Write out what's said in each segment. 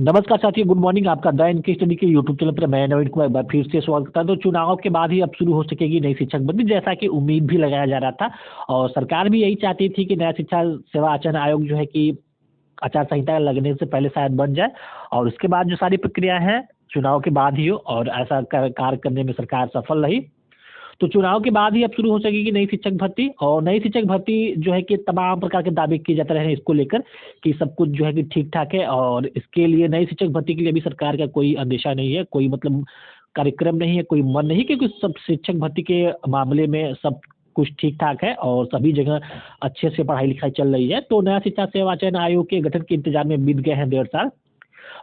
नमस्कार साथियों, good morning. आपका द इनके स्टडी के यूट्यूब चैनल पर मैं नवीन कुमार एक बार फिर से स्वागत करता हूं। तो चुनाव के बाद ही अब शुरू हो सकेगी नई शिक्षक भर्ती, जैसा कि उम्मीद भी लगाया जा रहा था। और सरकार भी यही चाहती थी कि नया शिक्षा सेवा आचरण आयोग जो है कि आचार संहिता लगने से पहले शायद बन जाए, और उसके बाद जो सारी प्रक्रिया है चुनाव के बाद ही हो, और ऐसा कार्य करने में सरकार सफल रही। तो चुनाव के बाद ही अब शुरू हो सकेगी नई शिक्षक भर्ती, और नई शिक्षक भर्ती जो है कि तमाम प्रकार के दावे किए जाते रहे हैं इसको लेकर कि सब कुछ जो है कि ठीक-ठाक है, और इसके लिए नई शिक्षक भर्ती के लिए अभी सरकार का कोई अंदेशा नहीं है, कोई मतलब कार्यक्रम नहीं है, कोई मन नहीं, क्योंकि सब शिक्षक भर्ती के मामले में सब कुछ ठीक-ठाक है और सभी जगह अच्छे से पढ़ाई-लिखाई चल रही है। तो नया शिक्षा सेवा चयन आयोग के गठन के इंतजार में बीत गए हैं 1.5 साल।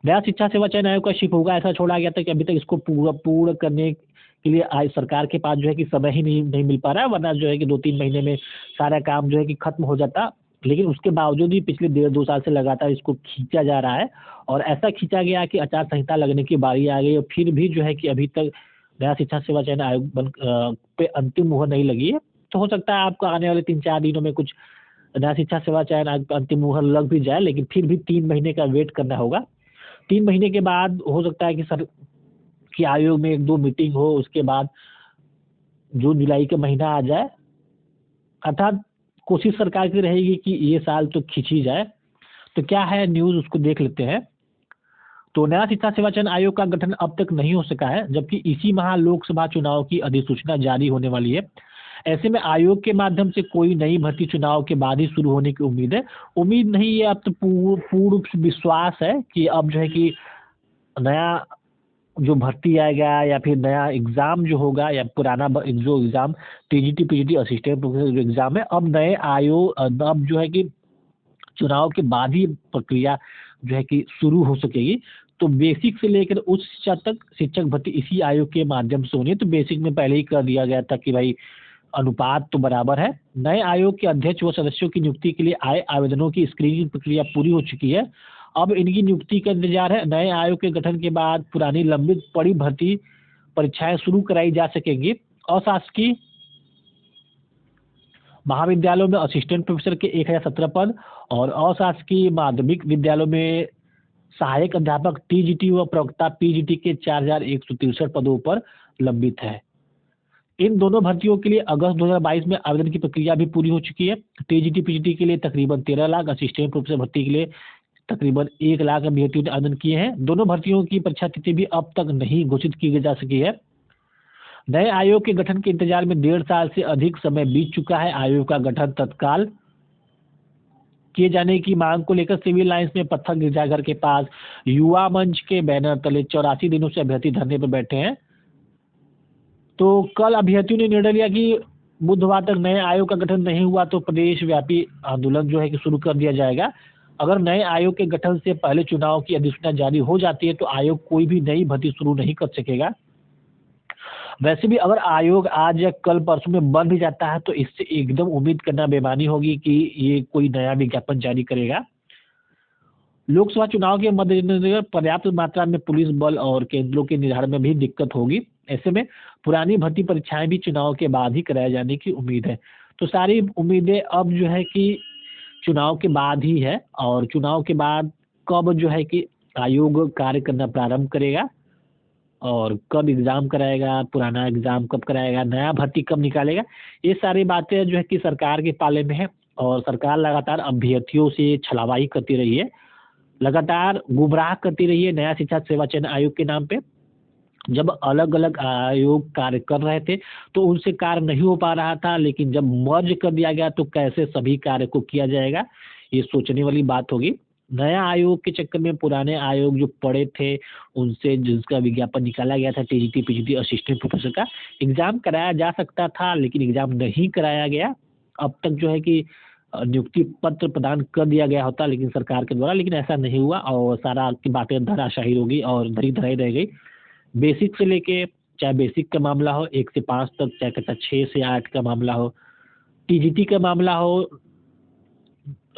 नया शिक्षा सेवा चयन आयोग का शिप होगा ऐसा छोड़ा गया था कि अभी तक इसको पूर्ण करने के लिए आज सरकार के पास जो है कि समय ही नहीं मिल पा रहा है, वरना जो है कि 2-3 महीने में सारा काम जो है कि खत्म हो जाता। लेकिन उसके बावजूद भी पिछले 1.5-2 साल से लगातार इसको खींचा जा रहा है, और ऐसा खींचा गया कि आचार संहिता लगने की बारी आ गई, और फिर भी जो है कि अभी तक नया शिक्षा सेवा चयन आयोग पे अंतिम मुहर नहीं लगी है। तो हो सकता है आपको आने वाले 3-4 दिनों में कुछ नया शिक्षा सेवा चयन आयोग पे अंतिम मुहर लग भी जाए, लेकिन फिर भी 3 महीने का वेट करना होगा। 3 महीने के बाद हो सकता है कि आयोग में 1-2 मीटिंग हो, उसके बाद जून-जुलाई का महीना आ जाए, अर्थात कोशिश सरकार की रहेगी कि ये साल तो खींची जाए। तो क्या है न्यूज़, उसको देख लेते हैं। तो नया शिक्षा सेवा चयन आयोग का गठन अब तक नहीं हो सका है, जबकि इसी माह लोकसभा चुनाव की अधिसूचना जारी होने वाली है। ऐसे में आयोग के माध्यम से कोई नई भर्ती चुनाव के बाद ही शुरू होने की उम्मीद है। उम्मीद नहीं है, अब तो पूर्ण विश्वास है कि अब जो है कि नया जो भर्ती आएगा या फिर नया एग्ज़ाम जो होगा, या पुराना जो exam TGT, PGT, assistant professor जो एग्ज़ाम है, अब नए अब जो है कि चुनाव के बाद ही प्रक्रिया जो है कि शुरू हो सकेगी। तो बेसिक से लेकर उच्च शिक्षा तक शिक्षक भर्ती इसी आयोग के माध्यम से होनी है। तो बेसिक में पहले ही कर दिया गया था कि भाई अनुपात तो बराबर है। नए आयोग के अध्यक्ष व सदस्यों की नियुक्ति के लिए आए आवेदनों की स्क्रीनिंग प्रक्रिया पूरी हो चुकी है। अब इनकी नियुक्ति का इंतजार है। नए आयोग के गठन के बाद पुरानी लंबित पड़ी भर्ती परीक्षाएं शुरू कराई जा सकेंगी। अशासकीय महाविद्यालयों में असिस्टेंट प्रोफेसर के 1017 पद, और अशासकीय माध्यमिक विद्यालयों में सहायक अध्यापक टीजीटी व प्रवक्ता पीजीटी के 4163 पदों पर लंबित है। इन दोनों भर्तियों के लिए अगस्त 2022 में आवेदन की प्रक्रिया भी पूरी हो चुकी है। टीजीटी पीजीटी के लिए तकरीबन 13 लाख, असिस्टेंट प्रोफेसर भर्ती के लिए तकरीबन 1 लाख अभ्यर्थियों ने आवेदन किए हैं। दोनों भर्तियों की परीक्षा तिथि भी अब तक नहीं घोषित की जा सकी है। नए आयोग के गठन के इंतजार में 1.5 साल से अधिक समय बीत चुका है। आयोग का गठन तत्काल किए जाने की मांग को लेकर सिविल लाइंस में पत्थर गिरजाघर के पास युवा मंच के बैनर तले 84 दिनों से अभ्यर्थी धरने पर बैठे हैं। तो कल अभ्यर्थियों ने निर्णय लिया कि बुधवार तक नए आयोग का गठन नहीं हुआ तो प्रदेश व्यापी आंदोलन जो है कि शुरू कर दिया जाएगा। अगर नए आयोग के गठन से पहले चुनाव की अधिसूचना जारी हो जाती है तो आयोग कोई भी नई भर्ती शुरू नहीं कर सकेगा। वैसे भी अगर आयोग आज या कल परसों में बन भी जाता है तो इससे एकदम उम्मीद करना बेमानी होगी कि ये कोई नया विज्ञापन जारी करेगा। लोकसभा चुनाव के मद्देनजर पर्याप्त मात्रा में पुलिस बल और केंद्रों के निर्धारण में भी दिक्कत होगी। ऐसे में पुरानी भर्ती परीक्षाएं भी चुनाव के बाद ही कराए जाने की उम्मीद है। तो सारी उम्मीदें अब जो है कि चुनाव के बाद ही है, और चुनाव के बाद कब जो है कि आयोग कार्य करना प्रारंभ करेगा, और कब एग्ज़ाम कराएगा, पुराना एग्ज़ाम कब कराएगा, नया भर्ती कब निकालेगा, ये सारी बातें जो है कि सरकार के पाले में है। और सरकार लगातार अभ्यर्थियों से छलावाई करती रही है, लगातार गुमराह करती रही है नया शिक्षा सेवा चयन आयोग के नाम पे। जब अलग-अलग आयोग कार्य कर रहे थे तो उनसे कार्य नहीं हो पा रहा था, लेकिन जब मर्ज कर दिया गया तो कैसे सभी कार्य को किया जाएगा, ये सोचने वाली बात होगी। नया आयोग के चक्कर में पुराने आयोग जो पड़े थे, उनसे जिसका विज्ञापन निकाला गया था टीजीटी पीजीटी असिस्टेंट प्रोफेसर का, एग्ज़ाम कराया जा सकता था, लेकिन एग्ज़ाम नहीं कराया गया। अब तक जो है कि नियुक्ति पत्र प्रदान कर दिया गया होता लेकिन सरकार के द्वारा, लेकिन ऐसा नहीं हुआ, और सारा की बातें धराशायी हो गई और धरी-धराई रह गई। बेसिक से लेके, चाहे बेसिक का मामला हो 1 से 5 तक, चाहे कक्षा 6 से 8 का मामला हो, टीजीटी का मामला हो,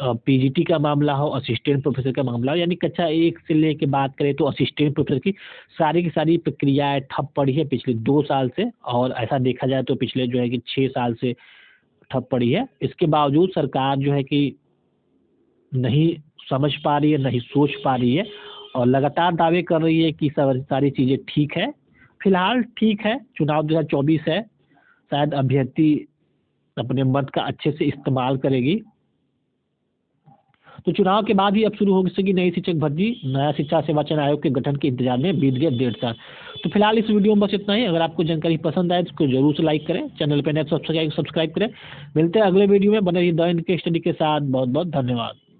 पीजीटी का मामला हो, असिस्टेंट प्रोफेसर का मामला हो, यानी कक्षा 1 से लेके बात करें तो असिस्टेंट प्रोफेसर की सारी प्रक्रियाएँ ठप पड़ी है पिछले 2 साल से, और ऐसा देखा जाए तो पिछले जो है कि 6 साल से ठप पड़ी है। इसके बावजूद सरकार जो है कि नहीं समझ पा रही है, नहीं सोच पा रही है, और लगातार दावे कर रही है कि सारी चीज़ें ठीक है। फिलहाल ठीक है, चुनाव 2024 है, शायद अभ्यर्थी अपने मत का अच्छे से इस्तेमाल करेगी। तो चुनाव के बाद ही अब शुरू हो सकेगी नई शिक्षक भर्ती। नया शिक्षा सेवा चयन आयोग के गठन के इंतजार में बीत गए 1.5 साल। तो फिलहाल इस वीडियो में बस इतना ही। अगर आपको जानकारी पसंद आए तो इसको जरूर से लाइक करें, चैनल पर नए सब्सक्राइब करें। मिलते हैं अगले वीडियो में, बने रहिए द इंडियन स्टडी के साथ। बहुत बहुत धन्यवाद।